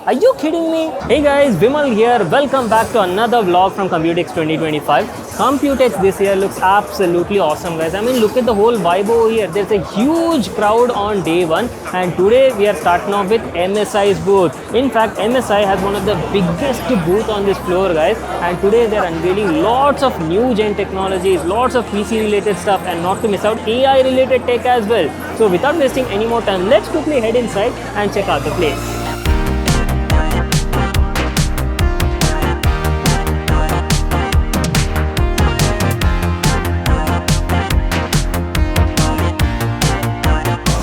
Are you kidding me? Hey guys, Vimal here. Welcome back to another vlog from Computex 2025. Computex this year looks absolutely awesome, guys. I mean, look at the whole vibe over here. There's a huge crowd on day one, and today we are starting off with MSI's booth. In fact, MSI has one of the biggest booth on this floor, guys. And today they are unveiling lots of new gen technologies, lots of PC related stuff, and not to miss out AI related tech as well. So without wasting any more time, let's quickly head inside and check out the place.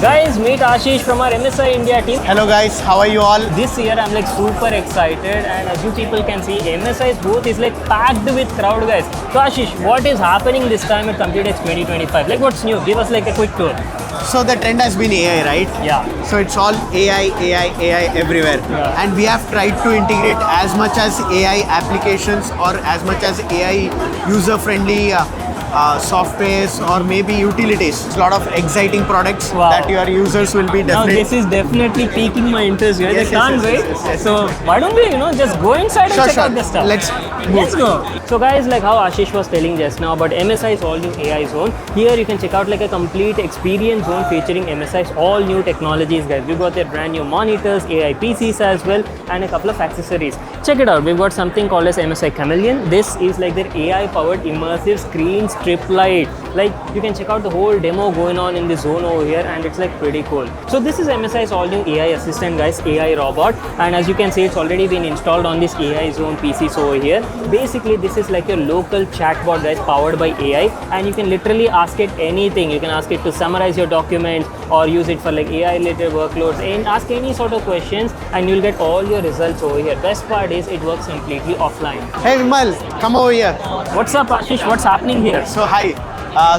Guys, meet Ashish from our MSI India team. Hello guys, how are you all? This year I'm like super excited, and as you people can see, MSI's booth is like packed with crowd, guys. So Ashish, what is happening this time at Computex 2025? Like what's new? Give us like a quick tour. So the trend has been AI, right? Yeah. So it's all AI everywhere. Yeah. And we have tried to integrate as much as AI applications or as much as AI user-friendly softwares or maybe utilities. It's a lot of exciting products that your users will be definitely. Now this is definitely piquing my interest, guys. Yes, I can't wait. Yes. So why don't we, just go inside and check out this stuff? Let's go. So guys, like how Ashish was telling just now about MSI's all new AI zone, here you can check out like a complete experience zone featuring MSI's all new technologies, guys. We've got their brand new monitors, AI PCs as well, and a couple of accessories. Check it out. We've got something called as MSI Chameleon. This is like their AI powered immersive screen strip light. Like you can check out the whole demo going on in this zone over here, and it's like pretty cool. So this is MSI's all new AI assistant, guys, AI robot, and as you can see, it's already been installed on this AI zone PCs over here. Basically this is like your local chatbot, guys, powered by AI, and you can literally ask it anything. You can ask it to summarize your documents or use it for like AI related workloads, and ask any sort of questions and you'll get all your results over here. Best part is it works completely offline. Hey Vimal, come over here. What's up Ashish? What's happening here? So hi.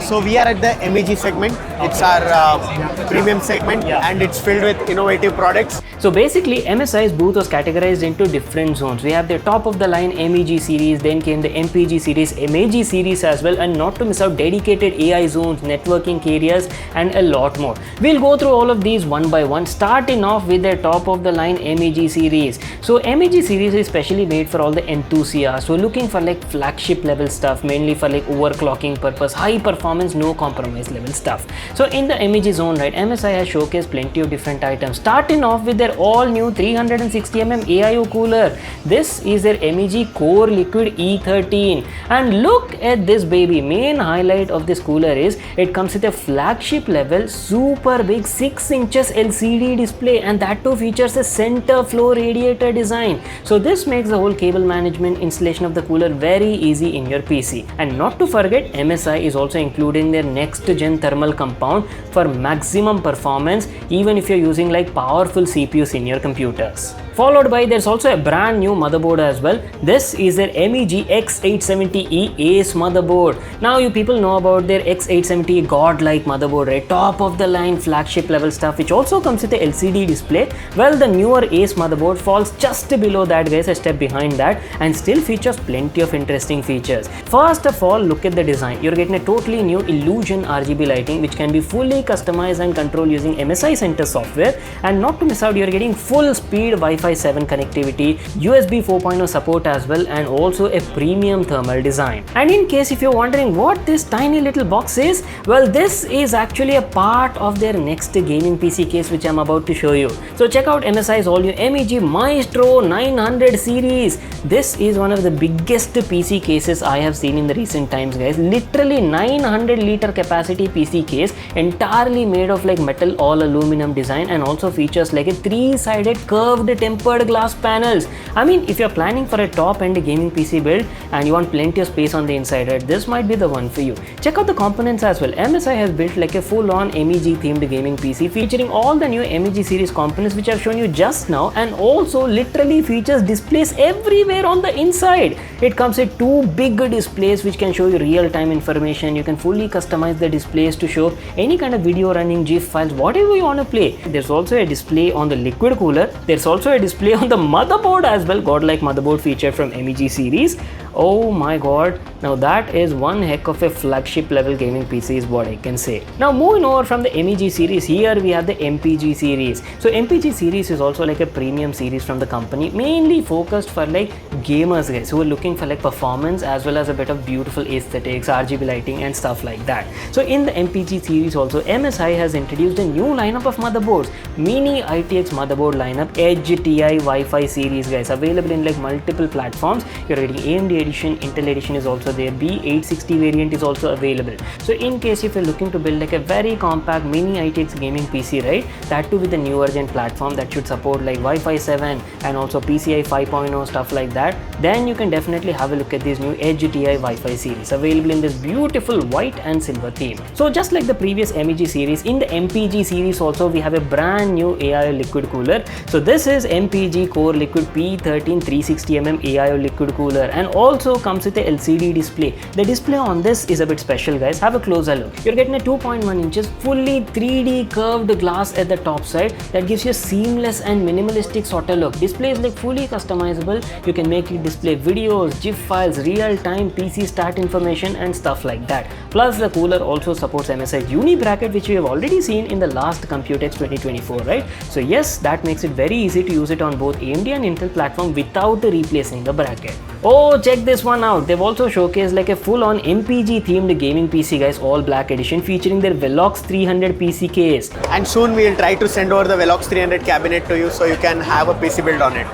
So we are at the MEG segment. It's our premium segment, and it's filled with innovative products. So basically MSI's booth was categorized into different zones. We have the top of the line MEG series, then came the MPG series, MAG series as well, and not to miss out dedicated AI zones, networking areas, and a lot more. We'll go through all of these one by one, starting off with the top of the line MEG series. So MEG series is specially made for all the enthusiasts who are looking for like flagship level stuff, mainly for like overclocking purpose, high performance, no compromise level stuff. So in the MEG zone, right, MSI has showcased plenty of different items, starting off with their all new 360mm AIO cooler. This is their MEG Core Liquid E13, and look at this baby. Main highlight of this cooler is it comes with a flagship level super big 6 inches LCD display, and that too features a center flow radiator design. So this makes the whole cable management installation of the cooler very easy in your PC. And not to forget, MSI is also including their next gen thermal compound for maximum performance, even if you're using like powerful CPUs in your computers. Followed by, there's also a brand new motherboard as well. This is their MEG X870E Ace motherboard. Now you people know about their X870 godlike motherboard, right? Top of the line flagship level stuff, which also comes with a LCD display. Well, the newer Ace motherboard falls just below that, guys, a step behind that, and still features plenty of interesting features. First of all, look at the design. You're getting a totally new Illusion RGB lighting, which can be fully customized and controlled using MSI Center software. And not to miss out, you're getting full speed Wi-Fi 7 connectivity, USB 4.0 support as well, and also a premium thermal design. And in case if you're wondering what this tiny little box is, well, this is actually a part of their next gaming PC case, which I'm about to show you. So check out MSI's all new MEG Maestro 900 series. This is one of the biggest PC cases I have seen in the recent times, guys. Literally 900 liter capacity PC case, entirely made of like metal all aluminum design, and also features like a 3-sided curved tempered glass panels. I mean, if you're planning for a top-end gaming PC build and you want plenty of space on the inside, right, this might be the one for you. Check out the components as well. MSI has built like a full-on MEG themed gaming PC featuring all the new MEG series components which I've shown you just now, and also literally features displays everywhere on the inside. It comes with 2 big displays which can show you real-time information. You can fully customize the displays to show any kind of video running, GIF files, whatever you want to play. There's also a display on the liquid cooler. There's also a display on the motherboard as well, godlike motherboard feature from MEG series. Oh my god, now that is one heck of a flagship level gaming PC is what I can say. Now moving over from the MEG series, here we have the MPG series. So MPG series is also like a premium series from the company, mainly focused for like gamers guys who are looking for like performance as well as a bit of beautiful aesthetics, RGB lighting and stuff like that. So in the MPG series also, MSI has introduced a new lineup of motherboards, mini ITX motherboard lineup, Edge TI Wi-Fi series guys, available in like multiple platforms. You're getting AMD edition, Intel edition is also there, B860 variant is also available. So in case if you're looking to build like a very compact mini ITX gaming PC, right, that too with a newer gen platform that should support like Wi-Fi 7 and also PCI 5.0 stuff like that, then you can definitely have a look at this new Edge TI Wi-Fi series, available in this beautiful white and silver theme. So just like the previous MEG series, in the MPG series also we have a brand new AIO liquid cooler. So this is MPG Core Liquid P13 360mm AIO liquid cooler, and also comes with a LCD display. The display on this is a bit special guys, have a closer look. You're getting a 2.1 inches fully 3D curved glass at the top side that gives you a seamless and minimalistic sort of look. Display is like fully customizable. You can make it display videos, GIF files, real-time PC stat information and stuff like that. Plus the cooler also supports MSI Uni bracket, which we have already seen in the last Computex 2024, right? So yes, that makes it very easy to use it on both AMD and Intel platform without replacing the bracket. Oh, check this one out. They've also showcased like a full-on MPG themed gaming PC guys, all black edition, featuring their Velox 300 PC case. And soon we'll try to send over the Velox 300 cabinet to you so you can have a PC build on it.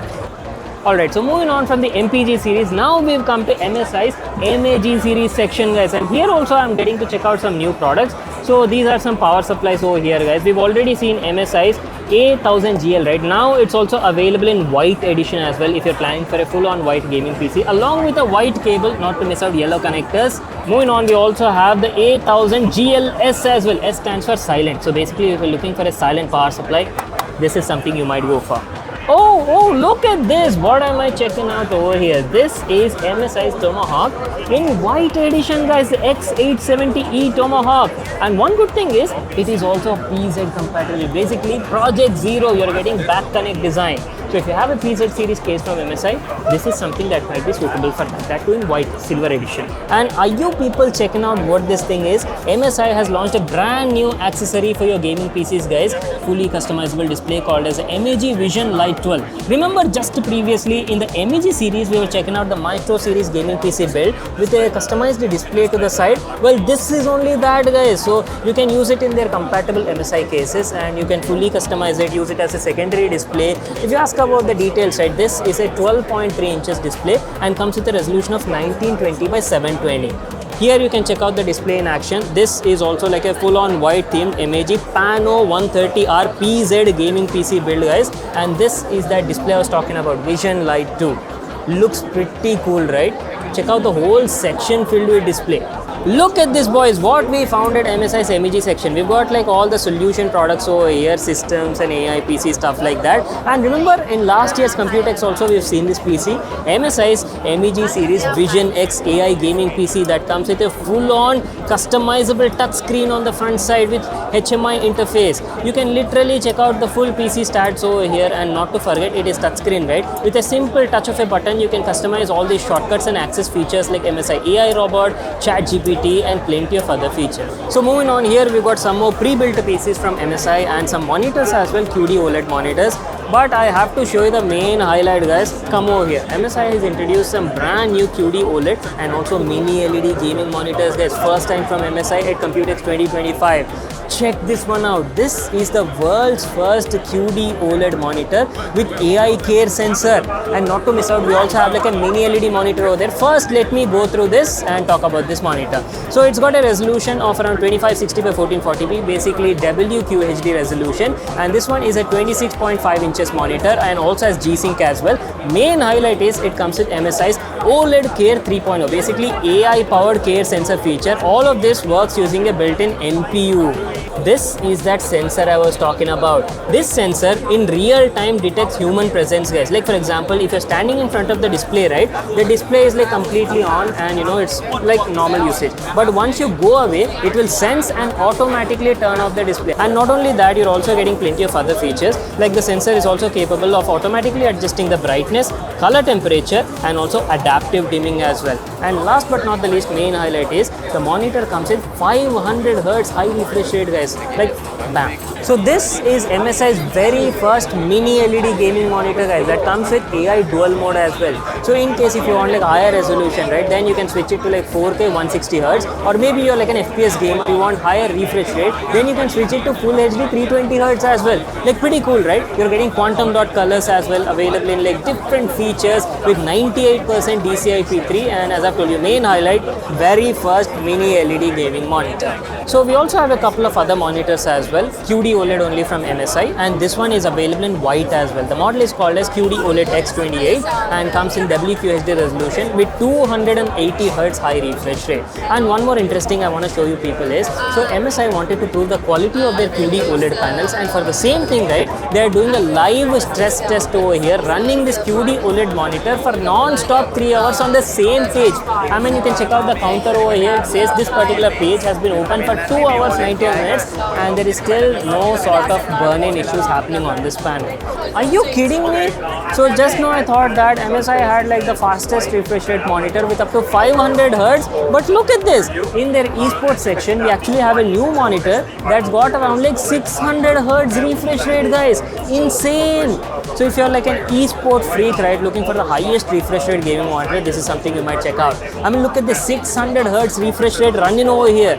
Alright, so moving on from the MPG series, now we've come to MSI's MEG series section guys, and here also I'm getting to check out some new products. So these are some power supplies over here guys. We've already seen MSI's A1000GL, right? Now it's also available in white edition as well if you're planning for a full-on white gaming PC, along with a white cable, not to miss out yellow connectors. Moving on, we also have the A1000GLS as well. S stands for silent. So basically if you're looking for a silent power supply, this is something you might go for. Oh, look at this. What am I checking out over here? This is MSI's Tomahawk in white edition guys, the X870E Tomahawk. And one good thing is, it is also PZ compatible. Basically, Project Zero, you're getting back connect design. So if you have a PZ series case from MSI, this is something that might be suitable for that too in white silver edition. And are you people checking out what this thing is? MSI has launched a brand new accessory for your gaming PCs guys, fully customizable display called as MEG Vision Lite 12. Remember just previously in the MEG series we were checking out the Maestro series gaming PC build with a customized display to the side. Well, this is only that guys, so you can use it in their compatible MSI cases and you can fully customize it, use it as a secondary display. If you ask about the details, right, this is a 12.3 inches display and comes with a resolution of 1920 by 720. Here you can check out the display in action. This is also like a full-on white themed MEG Pano 130R PZ gaming PC build guys, and this is that display I was talking about, Vision Lite 2. Looks pretty cool, right? Check out the whole section filled with display. Look at this boys, what we found at MSI's MEG section. We've got like all the solution products over here, systems and AI PC stuff like that. And remember in last year's Computex also we've seen this PC, MSI's MEG series Vision X AI gaming PC that comes with a full-on customizable touch screen on the front side with HMI interface. You can literally check out the full PC stats over here, and not to forget it is touchscreen, right? With a simple touch of a button you can customize all these shortcuts and access features like MSI AI Robot, ChatGPT and plenty of other features. So moving on, here we've got some more pre-built PCs from MSI and some monitors as well, QD OLED monitors. But I have to show you the main highlight guys. Come over here. MSI has introduced some brand new QD OLED and also mini LED gaming monitors guys. First time from MSI at Computex 2025. Check this one out. This is the world's first QD OLED monitor with AI Care sensor. And not to miss out, we also have like a mini LED monitor over there. First, let me go through this and talk about this monitor. So it's got a resolution of around 2560 by 1440p, basically WQHD resolution. And this one is a 26.5 inches monitor and also has G-Sync as well. Main highlight is it comes with MSI's OLED Care 3.0, basically AI powered care sensor feature. All of this works using a built-in NPU. This is that sensor I was talking about. This sensor in real time detects human presence guys. Like for example, if you're standing in front of the display, right, the display is like completely on and you know it's like normal usage. But once you go away, it will sense and automatically turn off the display. And not only that, you're also getting plenty of other features, like the sensor is also capable of automatically adjusting the brightness, color temperature and also adapting adaptive dimming as well. And last but not the least, main highlight is the monitor comes in 500 Hz high refresh rate, guys. Like, bam. So this is MSI's very first mini LED gaming monitor, guys, that comes with AI dual mode as well. So in case if you want like higher resolution, right, then you can switch it to like 4K 160 Hz, or maybe you're like an FPS gamer, you want higher refresh rate, then you can switch it to Full HD 320 Hz as well. Like, pretty cool, right? You're getting quantum dot colors as well, available in like different features with 98% DCI-P3, and as I've told you, main highlight, very first mini LED gaming monitor. So we also have a couple of other monitors as well, QD OLED only from MSI, and this one is available in white as well. The model is called as QD OLED X28 and comes in WQHD resolution with 280 Hz high refresh rate. And one more interesting I want to show you people is, so MSI wanted to prove the quality of their QD OLED panels, and for the same thing, right, they are doing a live stress test over here, running this QD OLED monitor for non-stop 3 hours on the same page. I mean, you can check out the counter over here. It says this particular page has been open for 2 hours 91 minutes and there is still no sort of burn-in issues happening on this panel. Are you kidding me? So just now I thought that MSI had like the fastest refresh rate monitor with up to 500 Hz, but look at this. In their esports section, we actually have a new monitor that's got around like 600 Hz refresh rate, guys. Insane. So if you're like an esport freak, right, looking for the highest refresh rate gaming monitor, this is something you might check out. I mean, look at the 600 Hz refresh rate running over here.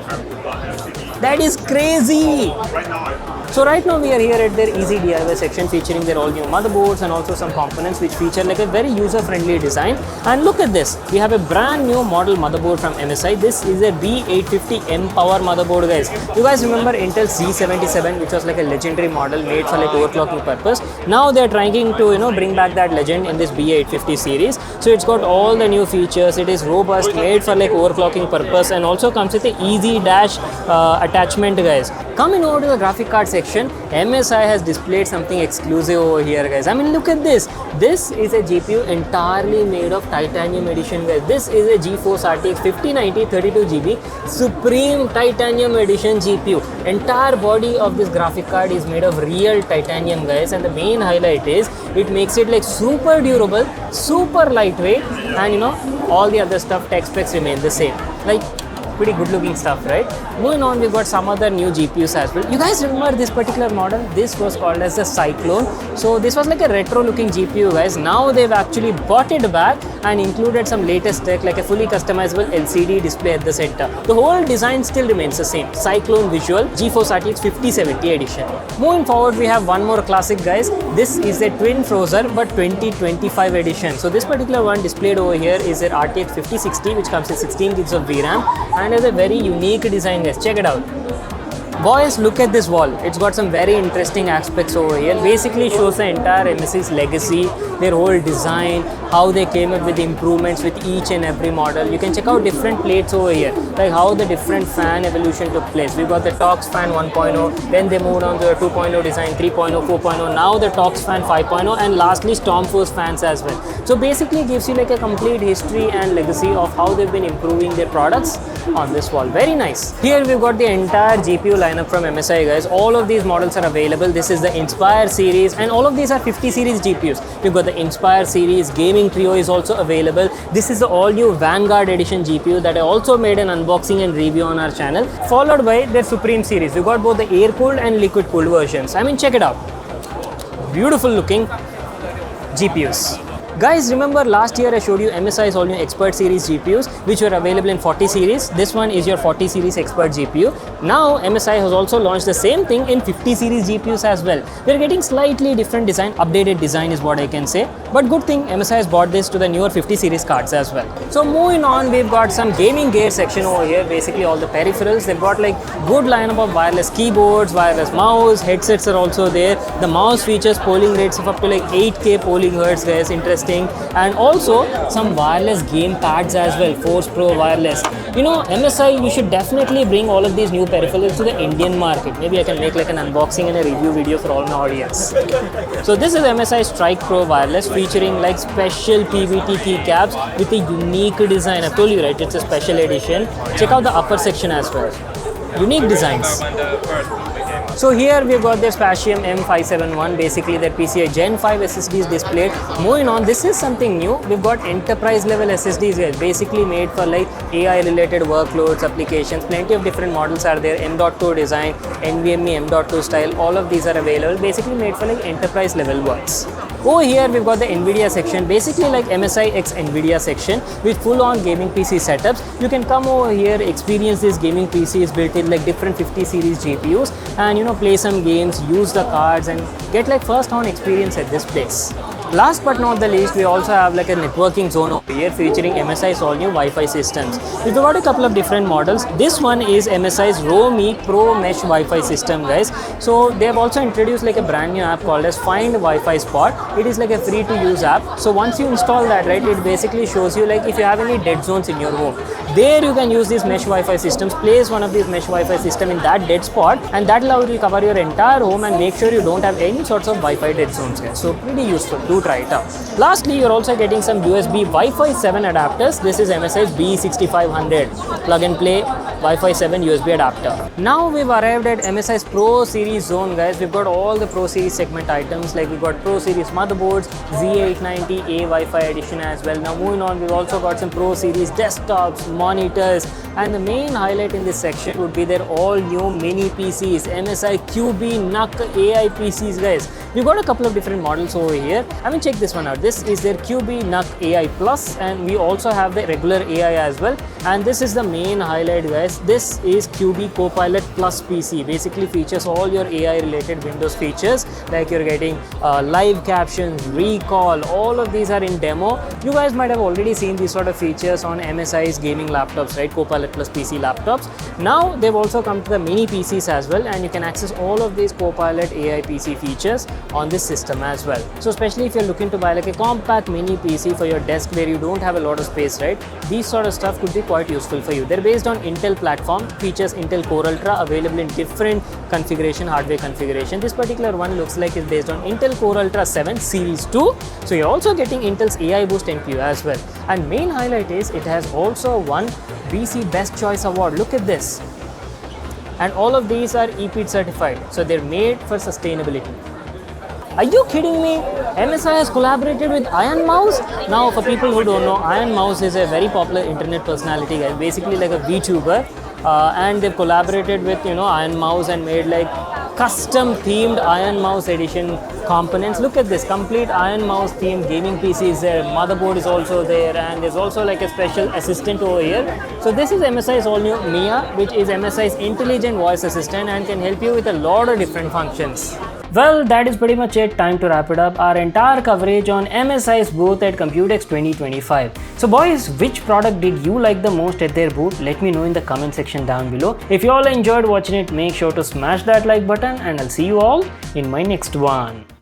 That is crazy. So right now we are here at their easy DIY section, featuring their all new motherboards and also some components which feature like a very user-friendly design. And look at this, we have a brand new model motherboard from MSI. This is a B850M power motherboard, guys. You guys remember Intel C77, which was like a legendary model made for like overclocking purpose. Now they are trying to bring back that legend in this B850 series. So it's got all the new features. It is robust, made for like overclocking purpose, and also comes with a easy dash attachment, guys. Coming over to the graphic card section, MSI has displayed something exclusive over here, guys. I mean, look at this. This is a GPU entirely made of titanium edition, guys. This is a GeForce RTX 5090 32GB Supreme Titanium Edition GPU. Entire body of this graphic card is made of real titanium, guys. And the main highlight is it makes it like super durable, super lightweight, and all the other stuff, tech specs remain the same. Like, pretty good looking stuff, right? Moving on, we've got some other new GPUs as well. You guys remember this particular model? This was called as the Cyclone. So this was like a retro looking GPU, guys. Now they've actually brought it back and included some latest tech like a fully customizable LCD display at the center. The whole design still remains the same. Cyclone visual, GeForce RTX 5070 edition. Moving forward, we have one more classic, guys. This is a twin Frozer but 2025 edition. So this particular one displayed over here is their RTX 5060, which comes with 16 gigs of VRAM and is a very unique design, guys. Check it out. Boys, look at this wall. It's got some very interesting aspects over here. Basically shows the entire MSI's legacy, their whole design, how they came up with the improvements with each and every model. You can check out different plates over here, like how the different fan evolution took place. We've got the Tox fan 1.0, then they moved on to a 2.0 design, 3.0, 4.0, now the Tox fan 5.0, and lastly Stormforce fans as well. So basically gives you like a complete history and legacy of how they've been improving their products on this wall. Very nice. Here we've got the entire GPU lineup from MSI, guys. All of these models are available. This is the Inspire series, and all of these are 50 series GPUs. We've got the Inspire series, Gaming Trio is also available. This is the all new Vanguard edition GPU that I also made an unboxing and review on our channel, followed by their Supreme series. We've got both the air cooled and liquid cooled versions. I mean, check it out. Beautiful looking GPUs. Guys, remember last year I showed you MSI's all new Expert series GPUs, which were available in 40 series. This one is your 40 series Expert GPU. Now MSI has also launched the same thing in 50 series GPUs as well. We're getting slightly different design, updated design is what I can say. But good thing MSI has brought this to the newer 50 series cards as well. So moving on, we've got some gaming gear section over here. Basically all the peripherals. They've got like good lineup of wireless keyboards, wireless mouse, headsets are also there. The mouse features polling rates of up to like 8K polling hertz, guys. Interesting. And also some wireless game pads as well, Force Pro wireless. MSI, you should definitely bring all of these new peripherals to the Indian market. Maybe I can make like an unboxing and a review video for all my audience. So this is MSI Strike Pro wireless, featuring like special PVT keycaps with a unique design. I've told you, right, it's a special edition. Check out the upper section as well. Unique designs. So here we've got their Spatium M571, basically their PCI Gen 5 SSDs displayed. Moving on, this is something new. We've got enterprise level SSDs here, basically made for like AI related workloads, applications. Plenty of different models are there. M.2 design, NVMe M.2 style, all of these are available, basically made for like enterprise level works. Over here we've got the Nvidia section, basically like MSI X Nvidia section with full on gaming PC setups. You can come over here, experience these gaming PCs built in like different 50 series GPUs, and play some games, use the cards and get like first on experience at this place. Last but not the least, we also have like a networking zone over here featuring MSI's all new Wi-Fi systems. We've got a couple of different models. This one is MSI's RoMe Pro Mesh Wi-Fi system, guys. So they have also introduced like a brand new app called as Find Wi-Fi Spot. It is like a free to use app. So once you install that, right, it basically shows you like if you have any dead zones in your home. There you can use these mesh Wi-Fi systems, place one of these mesh Wi-Fi system in that dead spot, and that will cover your entire home and make sure you don't have any sorts of Wi-Fi dead zones, guys. So pretty useful. Do try it out. Lastly, you're also getting some USB Wi-Fi 7 adapters. This is MSI's B6500 plug and play Wi-Fi 7 USB adapter. Now we've arrived at MSI's Pro Series zone, guys. We've got all the Pro Series segment items, like we've got Pro Series motherboards, Z890A Wi-Fi edition as well. Now moving on, we've also got some Pro Series desktops, monitors, and the main highlight in this section would be their all new mini PCs, MSI QB NUC AI PCs, guys. We've got a couple of different models over here. I mean, check this one out. This is their QB NUC AI Plus, and we also have the regular AI as well. And this is the main highlight, guys. This is QB Copilot Plus PC. Basically features all your AI related Windows features, like you're getting live captions, recall. All of these are in demo. You guys might have already seen these sort of features on MSI's gaming laptops, right? Copilot Plus PC laptops. Now they've also come to the mini PCs as well, and you can access all of these Copilot AI PC features on this system as well. So especially if you're looking to buy like a compact mini PC for your desk where you don't have a lot of space, right? These sort of stuff could be quite useful for you. They're based on Intel platform, features Intel Core Ultra, available in different configuration, hardware configuration. This particular one looks like it's based on Intel Core Ultra 7 Series 2. So you're also getting Intel's AI Boost NPU as well. And main highlight is it has also won BC Best Choice Award. Look at this. And all of these are EPEAT certified. So they're made for sustainability. Are you kidding me? MSI has collaborated with Iron Mouse. Now, for people who don't know, Iron Mouse is a very popular internet personality, guys. Basically like a VTuber, and they've collaborated with Iron Mouse and made like custom themed Iron Mouse edition components. Look at this, complete Iron Mouse themed gaming PC is there. Motherboard is also there, and there's also like a special assistant over here. So this is MSI's all new Mia, which is MSI's intelligent voice assistant and can help you with a lot of different functions. Well, that is pretty much it. Time to wrap it up. Our entire coverage on MSI's booth at Computex 2025. So boys, which product did you like the most at their booth? Let me know in the comment section down below. If you all enjoyed watching it, make sure to smash that like button, and I'll see you all in my next one.